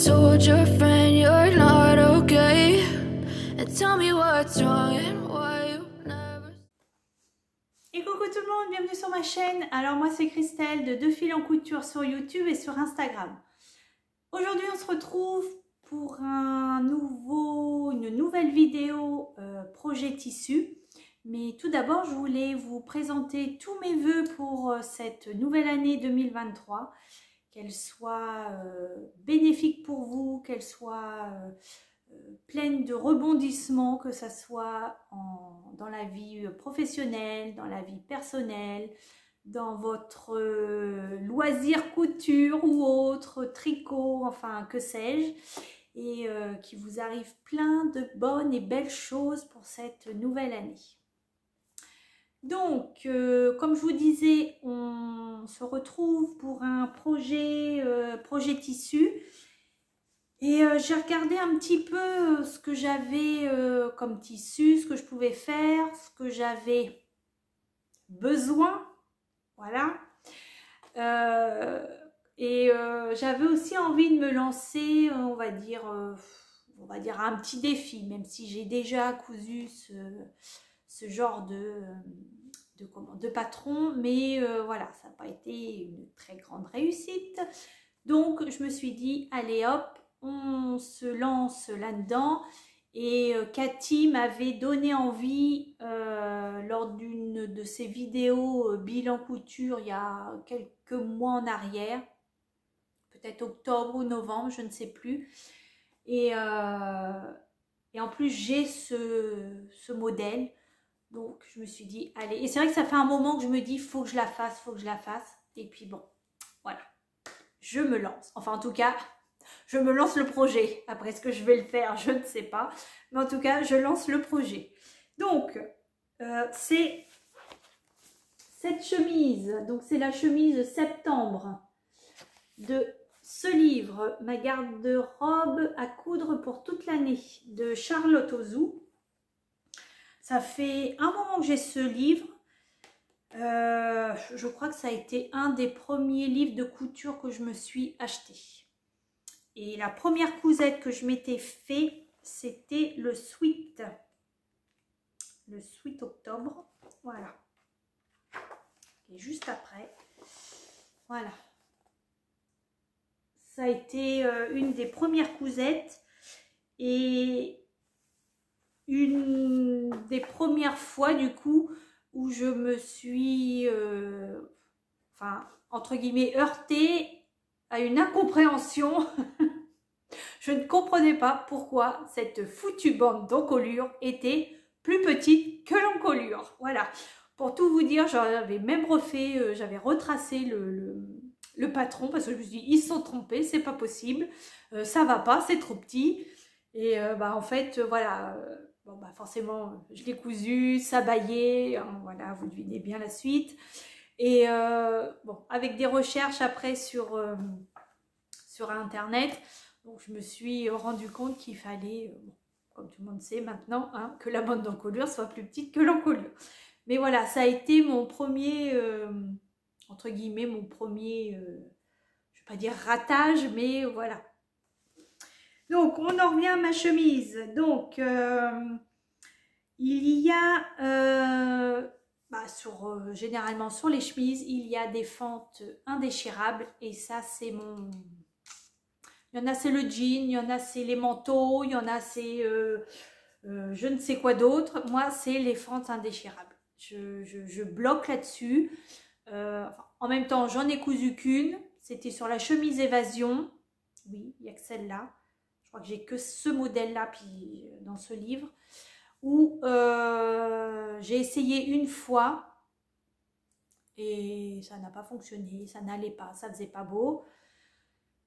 told your friend you're not okay, and tell me what's wrong and why you never. Et coucou tout le monde, bienvenue sur ma chaîne. Alors moi c'est Christelle de Deux Fils en Couture sur YouTube et sur Instagram. Aujourd'hui on se retrouve pour une nouvelle vidéo projet tissu. Mais tout d'abord je voulais vous présenter tous mes vœux pour cette nouvelle année 2023. Qu'elle soit bénéfique pour vous, qu'elle soit pleine de rebondissements, que ce soit dans la vie professionnelle, dans la vie personnelle, dans votre loisir couture ou autre, tricot, enfin que sais-je, et qu'il vous arrive plein de bonnes et belles choses pour cette nouvelle année. Donc, comme je vous disais, on se retrouve pour un projet tissu. Et j'ai regardé un petit peu ce que j'avais comme tissu, ce que je pouvais faire, ce que j'avais besoin. Voilà. J'avais aussi envie de me lancer, on va dire un petit défi, même si j'ai déjà cousu ce genre de patron, mais voilà, ça n'a pas été une très grande réussite. Donc je me suis dit, allez hop, on se lance là-dedans. Et Cathy m'avait donné envie lors d'une de ses vidéos bilan couture il y a quelques mois en arrière, peut-être octobre ou novembre, je ne sais plus. Et en plus j'ai ce modèle. Donc je me suis dit, allez, et c'est vrai que ça fait un moment que je me dis, faut que je la fasse, faut que je la fasse. Et puis bon, voilà, je me lance. Enfin en tout cas, je me lance le projet. Après ce que je vais le faire, je ne sais pas. Mais en tout cas, je lance le projet. Donc, c'est cette chemise. Donc c'est la chemise septembre de ce livre, ma garde-robe à coudre pour toute l'année, de Charlotte Ozou. Ça fait un moment que j'ai ce livre. Je crois que ça a été un des premiers livres de couture que je me suis acheté. Et la première cousette que je m'étais fait, c'était le Sweet Octobre. Voilà. Et juste après, voilà. Ça a été une des premières cousettes et une des premières fois du coup où je me suis enfin entre guillemets heurtée à une incompréhension. Je ne comprenais pas pourquoi cette foutue bande d'encolure était plus petite que l'encolure. Voilà, pour tout vous dire, j'avais même refait, j'avais retracé le patron parce que je me suis dit, ils se sont trompés, c'est pas possible, ça va pas, c'est trop petit. Et en fait, voilà, bon, forcément, je l'ai cousu, ça baillait, hein, voilà, vous devinez bien la suite. Et bon, avec des recherches après sur Internet, donc je me suis rendu compte qu'il fallait, bon, comme tout le monde sait maintenant, hein, que la bande d'encolure soit plus petite que l'encolure. Mais voilà, ça a été mon premier, entre guillemets, mon premier, je ne vais pas dire ratage, mais voilà. Donc, on en revient à ma chemise. Donc, il y a, généralement sur les chemises, il y a des fentes indéchirables. Et ça, c'est mon... Il y en a, c'est le jean, il y en a, c'est les manteaux, il y en a, c'est je ne sais quoi d'autre. Moi, c'est les fentes indéchirables. Je bloque là-dessus. En même temps, j'en ai cousu qu'une. C'était sur la chemise évasion. Oui, il n'y a que celle-là. Je crois que j'ai que ce modèle-là puis dans ce livre. Où j'ai essayé une fois. Et ça n'a pas fonctionné. Ça n'allait pas. Ça faisait pas beau.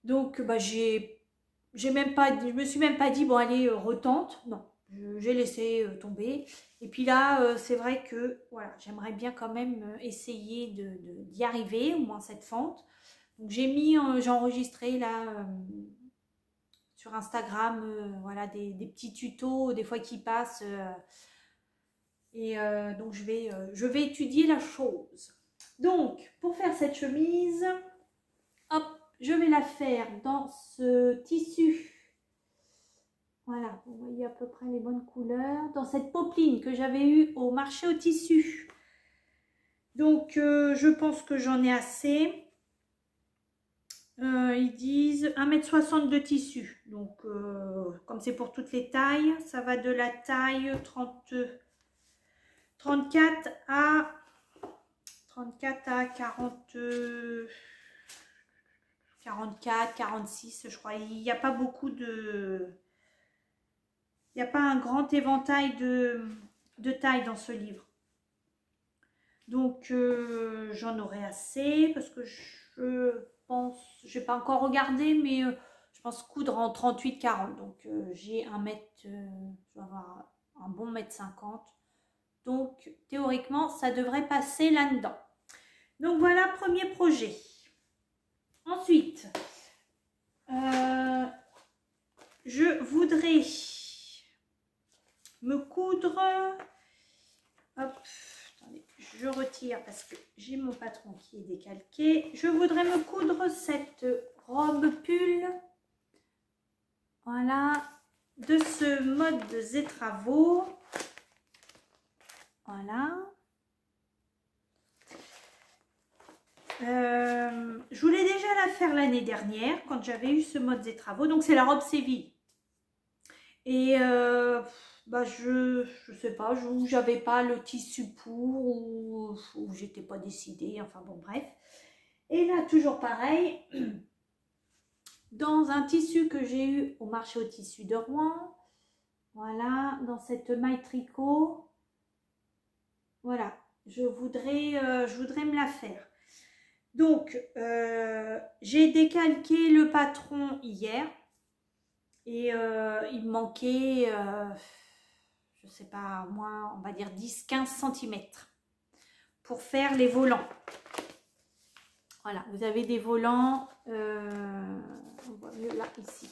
Donc, je me suis même pas dit, bon, allez, retente. Non, j'ai laissé tomber. Et puis là, c'est vrai que, voilà, j'aimerais bien quand même essayer d'y arriver, au moins cette fente. Donc, j'ai enregistré là, sur Instagram, voilà, des petits tutos, des fois qui passent. Donc, je vais étudier la chose. Donc, pour faire cette chemise, hop, je vais la faire dans ce tissu. Voilà, vous voyez à peu près les bonnes couleurs. Dans cette popeline que j'avais eue au marché au tissu. Donc, je pense que j'en ai assez. Ils disent 1,60 m de tissu. Donc, comme c'est pour toutes les tailles, ça va de la taille 34 à 44, 46, je crois. Il n'y a pas beaucoup de... Il n'y a pas un grand éventail de taille dans ce livre. Donc, j'en aurai assez parce que je pense... Je n'ai pas encore regardé, mais je pense coudre en 38-40. Donc, j'ai un mètre... je vais avoir un bon 1,50 m. Donc, théoriquement, ça devrait passer là-dedans. Donc, voilà, premier projet. Ensuite, je voudrais me coudre... Hop, attendez, je retire parce que j'ai mon patron qui est décalqué. Je voudrais me coudre cette robe pull. Voilà, de ce mode Zétravo. Voilà. Je voulais déjà la faire l'année dernière quand j'avais eu ce mode Zétravo. Donc c'est la robe Séville. Et bah je sais pas, j'avais pas le tissu pour ou j'étais pas décidée. Enfin bon bref. Et là toujours pareil. Dans un tissu que j'ai eu au marché au tissu de Rouen. Voilà, dans cette maille tricot. Voilà, je voudrais me la faire. Donc, j'ai décalqué le patron hier et il me manquait, je ne sais pas, moins, on va dire 10-15 cm pour faire les volants. Voilà, vous avez des volants, on voit mieux là, ici.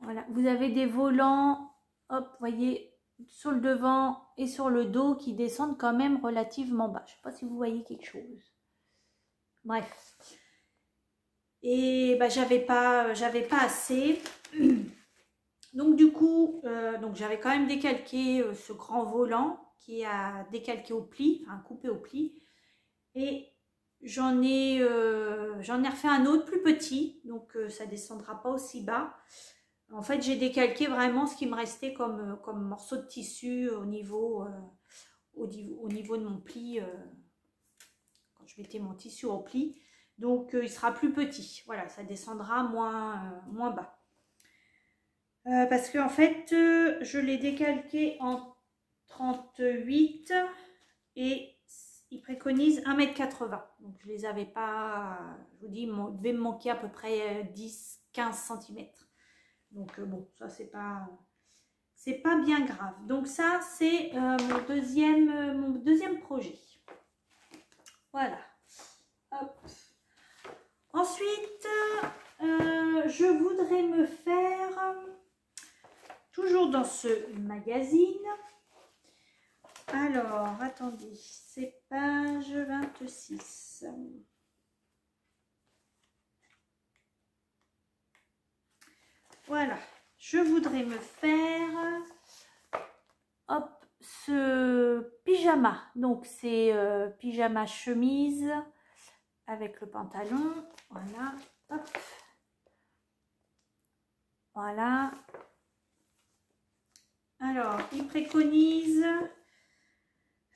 Voilà, vous avez des volants, hop, vous voyez, sur le devant et sur le dos qui descendent quand même relativement bas. Je ne sais pas si vous voyez quelque chose. Bref. Et bah, j'avais pas assez. Donc du coup, donc j'avais quand même décalqué ce grand volant qui est à décalquer au pli, enfin coupé au pli. Et j'en ai refait un autre plus petit, donc ça descendra pas aussi bas. En fait, j'ai décalqué vraiment ce qui me restait comme morceau de tissu au niveau de mon pli, quand je mettais mon tissu au pli. Donc, il sera plus petit. Voilà, ça descendra moins bas. Parce qu'en fait, je l'ai décalqué en 38 et il préconise 1,80 m. Donc, je les avais pas, je vous dis, il devait me manquer à peu près 10-15 cm. Donc bon, ça c'est pas bien grave. Donc ça c'est mon deuxième projet. Voilà. Hop. Ensuite, je voudrais me faire, toujours dans ce magazine. Alors, attendez, c'est page 26. Voilà, je voudrais me faire hop, ce pyjama. Donc c'est pyjama chemise avec le pantalon. Voilà, hop. Voilà. Alors, il préconise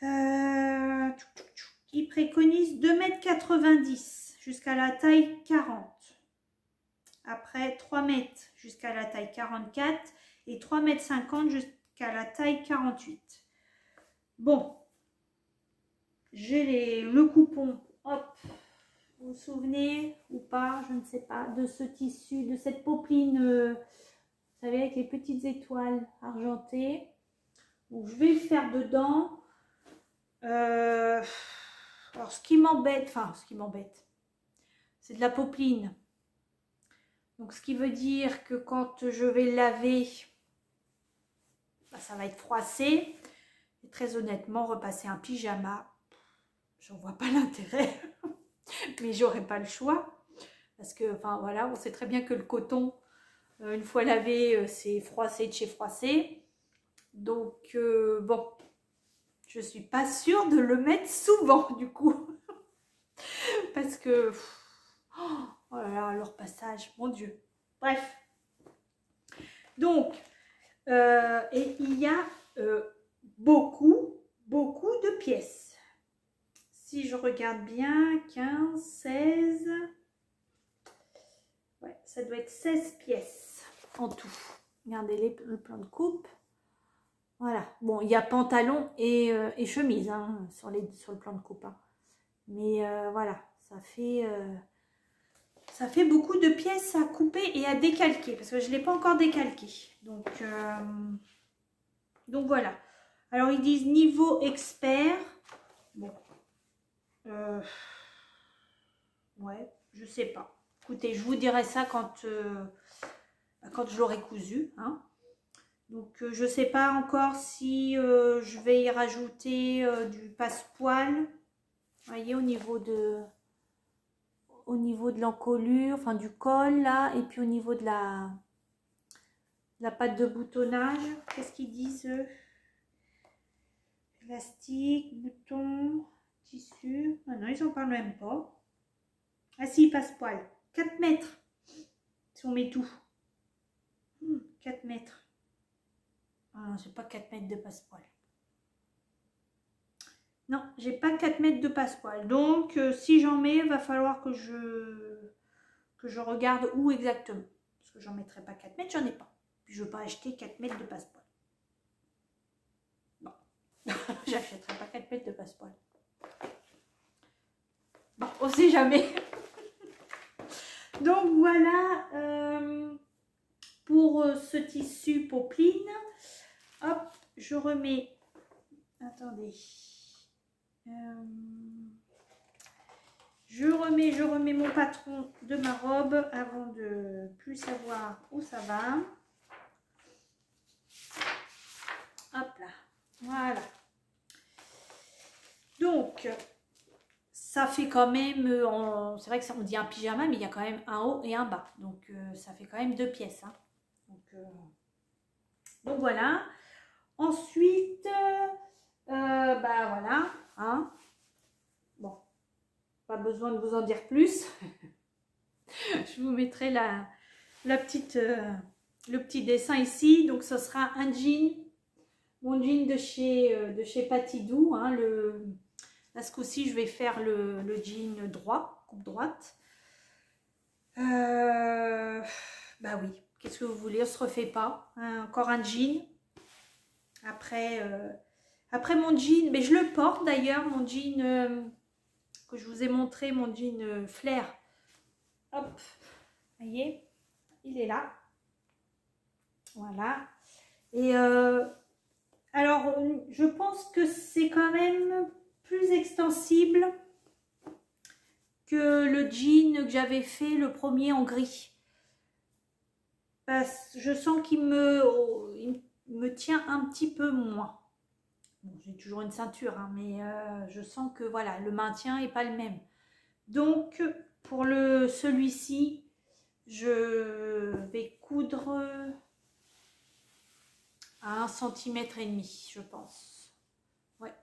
2,90 m jusqu'à la taille 40. Après 3 mètres jusqu'à la taille 44 et 3,50 m jusqu'à la taille 48. Bon, j'ai le coupon, hop, vous vous souvenez ou pas, je ne sais pas, de ce tissu, de cette popeline, vous savez, avec les petites étoiles argentées. Donc, je vais le faire dedans. Alors, ce qui m'embête, c'est de la popeline. Donc, ce qui veut dire que quand je vais le laver, bah, ça va être froissé. Et très honnêtement, repasser un pyjama, j'en vois pas l'intérêt. Mais j'aurai pas le choix. Parce que, enfin voilà, on sait très bien que le coton, une fois lavé, c'est froissé de chez froissé. Donc, bon, je suis pas sûre de le mettre souvent, du coup. Parce que, oh là là, leur passage, mon Dieu. Bref. Donc, et il y a beaucoup de pièces. Si je regarde bien, 15, 16... Ouais, ça doit être 16 pièces en tout. Regardez le plan de coupe. Voilà. Bon, il y a pantalon et chemise hein, sur le plan de coupe. Hein. Mais voilà, ça fait beaucoup de pièces à couper et à décalquer. Parce que je ne l'ai pas encore décalqué. Donc voilà. Alors, ils disent niveau expert. Bon. Ouais, je sais pas. Écoutez, je vous dirai ça quand je l'aurai cousu. Hein. Donc, je ne sais pas encore si je vais y rajouter du passepoil. Vous voyez, au niveau de l'encolure, enfin du col là, et puis au niveau de la pâte de boutonnage. Qu'est-ce qu'ils disent eux? Élastique, bouton, tissu. Ah non, ils n'en parlent même pas. Ah si, passepoil. 4 mètres. Si on met tout. 4 mètres. Ah non, j'ai pas 4 mètres de passepoil. Non, j'ai pas 4 mètres de passepoil. Donc, si j'en mets, il va falloir que je regarde où exactement. Parce que j'en mettrai pas 4 mètres, j'en ai pas. Puis je veux pas acheter 4 mètres de passepoil. Non, j'achèterai pas 4 mètres de passepoil. Bon, on sait jamais. Donc voilà pour ce tissu popeline. Hop, je remets. Attendez. Je remets mon patron de ma robe avant de plus savoir où ça va. Hop là, voilà. Donc, ça fait quand même, c'est vrai que on dit un pyjama, mais il y a quand même un haut et un bas. Donc, ça fait quand même 2 pièces. Hein. Donc voilà. Ensuite, bah voilà. Hein. Bon, pas besoin de vous en dire plus. Je vous mettrai le petit dessin ici. Donc, ce sera un jean. Mon jean de chez Patidou. Hein, là, ce coup-ci, je vais faire le jean droit, coupe droite. Bah oui, qu'est-ce que vous voulez, on se refait pas. Hein, encore un jean. Après mon jean, mais je le porte d'ailleurs, mon jean que je vous ai montré, mon jean flair. Hop, vous voyez, il est là. Voilà. Et alors, je pense que c'est quand même plus extensible que le jean que j'avais fait, le premier en gris. Parce que je sens qu'il me tient un petit peu moins. Bon, j'ai toujours une ceinture, hein, mais je sens que voilà, le maintien n'est pas le même. Donc, pour celui-ci, je vais coudre à 1,5 cm, je pense. Ouais.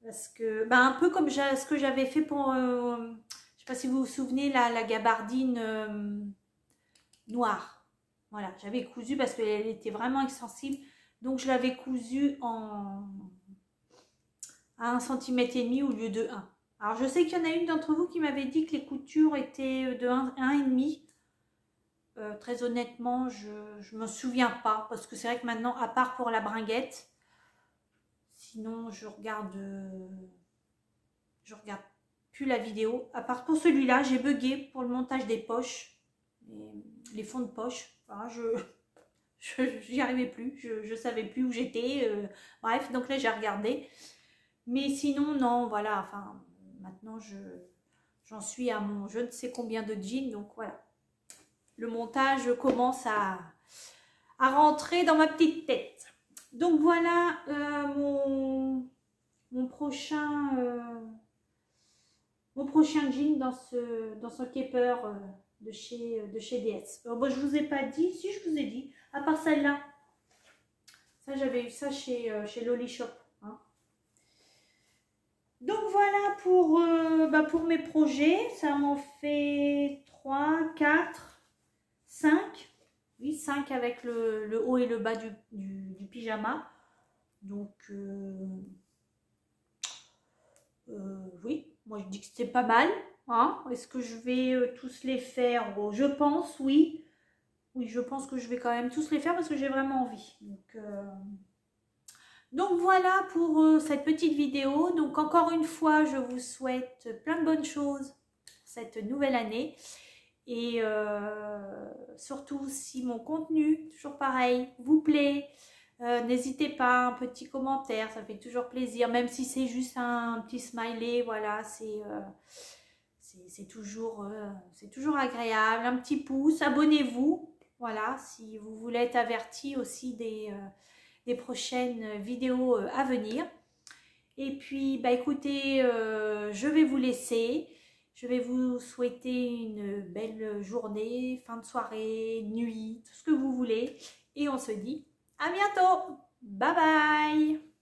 Parce que, bah, un peu comme ce que j'avais fait pour, je ne sais pas si vous vous souvenez, la gabardine noire. Voilà, j'avais cousu parce qu'elle était vraiment extensible. Donc, je l'avais cousu à 1,5 cm au lieu de 1. Alors, je sais qu'il y en a une d'entre vous qui m'avait dit que les coutures étaient de 1,5. Très honnêtement, je ne me souviens pas. Parce que c'est vrai que maintenant, à part pour la bringuette, sinon, je regarde plus la vidéo. À part pour celui-là, j'ai bugué pour le montage des poches. Les fonds de poche. Voilà, j'y arrivais plus, je savais plus où j'étais, bref, donc là j'ai regardé, mais sinon non, voilà, enfin maintenant j'en suis à mon je ne sais combien de jeans, donc voilà, le montage commence à rentrer dans ma petite tête. Donc voilà mon prochain jean dans ce caper de chez DS. Bon, je vous ai pas dit, si je vous ai dit, à part celle-là. Ça, j'avais eu ça chez Lolly Shop. Hein. Donc voilà pour mes projets. Ça m'en fait 3, 4, 5. Oui, 5 avec le haut et le bas du pyjama. Donc, oui, moi je dis que c'était pas mal. Hein. Est-ce que je vais tous les faire? Bon, je pense, oui. Oui, je pense que je vais quand même tous les faire parce que j'ai vraiment envie. Donc voilà pour cette petite vidéo. Donc encore une fois, je vous souhaite plein de bonnes choses pour cette nouvelle année. Et surtout, si mon contenu, toujours pareil, vous plaît, n'hésitez pas, un petit commentaire, ça fait toujours plaisir. Même si c'est juste un petit smiley, voilà, c'est toujours agréable. Un petit pouce, abonnez-vous. Voilà, si vous voulez être averti aussi des prochaines vidéos à venir. Et puis, bah écoutez, je vais vous laisser. Je vais vous souhaiter une belle journée, fin de soirée, nuit, tout ce que vous voulez. Et on se dit à bientôt. Bye bye.